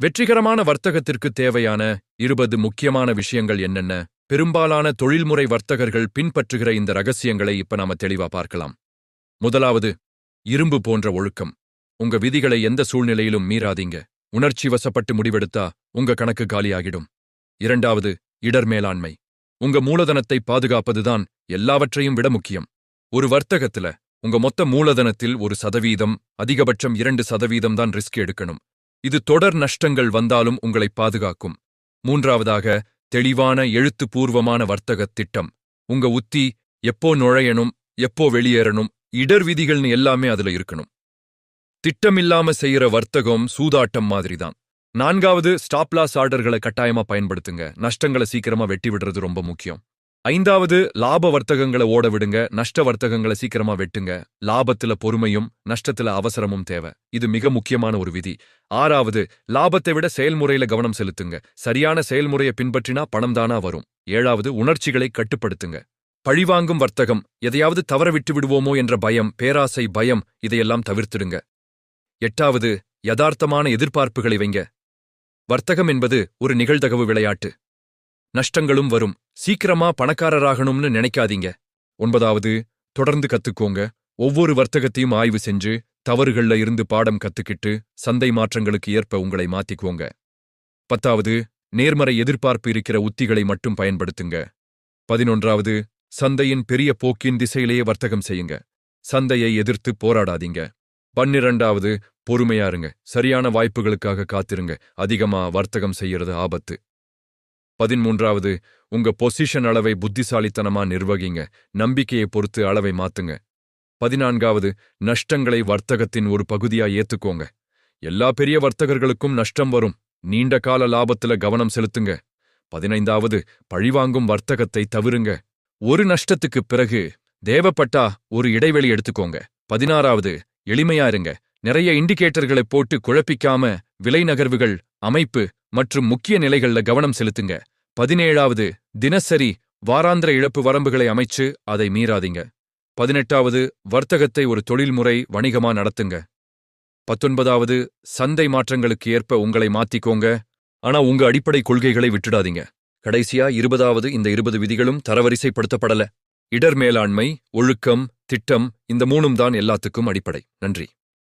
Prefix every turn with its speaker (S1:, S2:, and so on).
S1: வெற்றிகரமான வர்த்தகத்திற்கு தேவையான 20 முக்கியமான விஷயங்கள் என்னென்ன? பெரும்பாலான தொழில்முறை வர்த்தகர்கள் பின்பற்றுகிற இந்த ரகசியங்களை இப்ப நாம தெளிவா பார்க்கலாம். முதலாவது, இரும்பு போன்ற ஒழுக்கம். உங்க விதிகளை எந்த சூழ்நிலையிலும் மீறாதீங்க. உணர்ச்சி வசப்பட்டு முடிவெடுத்தா உங்க கணக்கு காலியாகிடும். இரண்டாவது, இடர் மேலாண்மை. உங்க மூலதனத்தை பாதுகாப்பதுதான் எல்லாவற்றையும் விட முக்கியம். ஒரு வர்த்தகத்துல உங்க மொத்த மூலதனத்தில் 1%, அதிகபட்சம் 2% தான் ரிஸ்க் எடுக்கணும். இது தொடர் நஷ்டங்கள் வந்தாலும் உங்களை பாதுகாக்கும். மூன்றாவதாக, தெளிவான எழுத்துப்பூர்வமான வர்த்தகத் திட்டம். உங்க உத்தி எப்போ நுழையணும், எப்போ வெளியேறணும், இடர் விதிகள்னு எல்லாமே அதுல இருக்கணும். திட்டமில்லாம செய்யற வர்த்தகம் சூதாட்டம் மாதிரிதான். நான்காவது, ஸ்டாப்லாஸ் ஆர்டர்களை கட்டாயமா பயன்படுத்துங்க. நஷ்டங்களை சீக்கிரமா வெட்டி விடுறது ரொம்ப முக்கியம். ஐந்தாவது, லாப வர்த்தகங்களை ஓட விடுங்க. நஷ்ட வர்த்தகங்களை சீக்கிரமா வெட்டுங்க. லாபத்துல பொறுமையும் நஷ்டத்துல அவசரமும் தேவை. இது மிக முக்கியமான ஒரு விதி. ஆறாவது, லாபத்தை விட செயல்முறையில கவனம் செலுத்துங்க. சரியான செயல்முறையை பின்பற்றினா பணம் தானா வரும். ஏழாவது, உணர்ச்சிகளை கட்டுப்படுத்துங்க. பழிவாங்கும் வர்த்தகம், எதையாவது தவற விட்டு விடுவோமோ என்ற பயம், பேராசை, பயம், இதையெல்லாம் தவிர்த்திடுங்க. எட்டாவது, யதார்த்தமான எதிர்பார்ப்புகளை வைங்க. வர்த்தகம் என்பது ஒரு நிகழ்தகவு விளையாட்டு. நஷ்டங்களும் வரும். சீக்கிரமா பணக்காரராகணும்னு நினைக்காதீங்க. ஒன்பதாவது, தொடர்ந்து கத்துக்கோங்க. ஒவ்வொரு வர்த்தகத்தையும் ஆய்வு செஞ்சு தவறுகள்ல இருந்து பாடம் கத்துக்கிட்டு சந்தை மாற்றங்களுக்கு ஏற்ப உங்களை மாத்திக்கோங்க. பத்தாவது, நேர்மறை எதிர்பார்ப்பு இருக்கிற உத்திகளை மட்டும் பயன்படுத்துங்க. 11வது, சந்தையின் பெரிய போக்கின் திசையிலேயே வர்த்தகம் செய்யுங்க. சந்தையை எதிர்த்து போராடாதீங்க. 12வது, பொறுமையா இருங்க. சரியான வாய்ப்புகளுக்காக காத்திருங்க. அதிகமா வர்த்தகம் செய்யறது ஆபத்து. 13வது, உங்க பொசிஷன் அளவை புத்திசாலித்தனமா நிர்வகிங்க. நம்பிக்கையை பொறுத்து அளவை மாத்துங்க. 14வது, நஷ்டங்களை வர்த்தகத்தின் ஒரு பகுதியா ஏத்துக்கோங்க. எல்லா பெரிய வர்த்தகர்களுக்கும் நஷ்டம் வரும். நீண்ட கால லாபத்துல கவனம் செலுத்துங்க. 15வது, பழிவாங்கும் வர்த்தகத்தை தவிருங்க. ஒரு நஷ்டத்துக்குப் பிறகு தேவைப்பட்டா ஒரு இடைவெளி எடுத்துக்கோங்க. 16வது, எளிமையா இருங்க. நிறைய இண்டிகேட்டர்களை போட்டு குழப்பிக்காம விலை நகர்வுகள், அமைப்பு மற்றும் முக்கிய நிலைகள்ல கவனம் செலுத்துங்க. 17வது, தினசரி வாராந்திர இழப்பு வரம்புகளை அமைச்சு அதை மீறாதீங்க. 18வது, வர்த்தகத்தை ஒரு தொழில்முறை வணிகமா நடத்துங்க. 19வது, சந்தை மாற்றங்களுக்கு ஏற்ப உங்களை மாத்திக்கோங்க. ஆனா உங்க அடிப்படை கொள்கைகளை விட்டுடாதீங்க. கடைசியா 20வது, இந்த 20 விதிகளும் தரவரிசைப்படுத்தப்படல. இடர் மேலாண்மை, ஒழுக்கம், திட்டம், இந்த மூணும் தான் எல்லாத்துக்கும் அடிப்படை. நன்றி.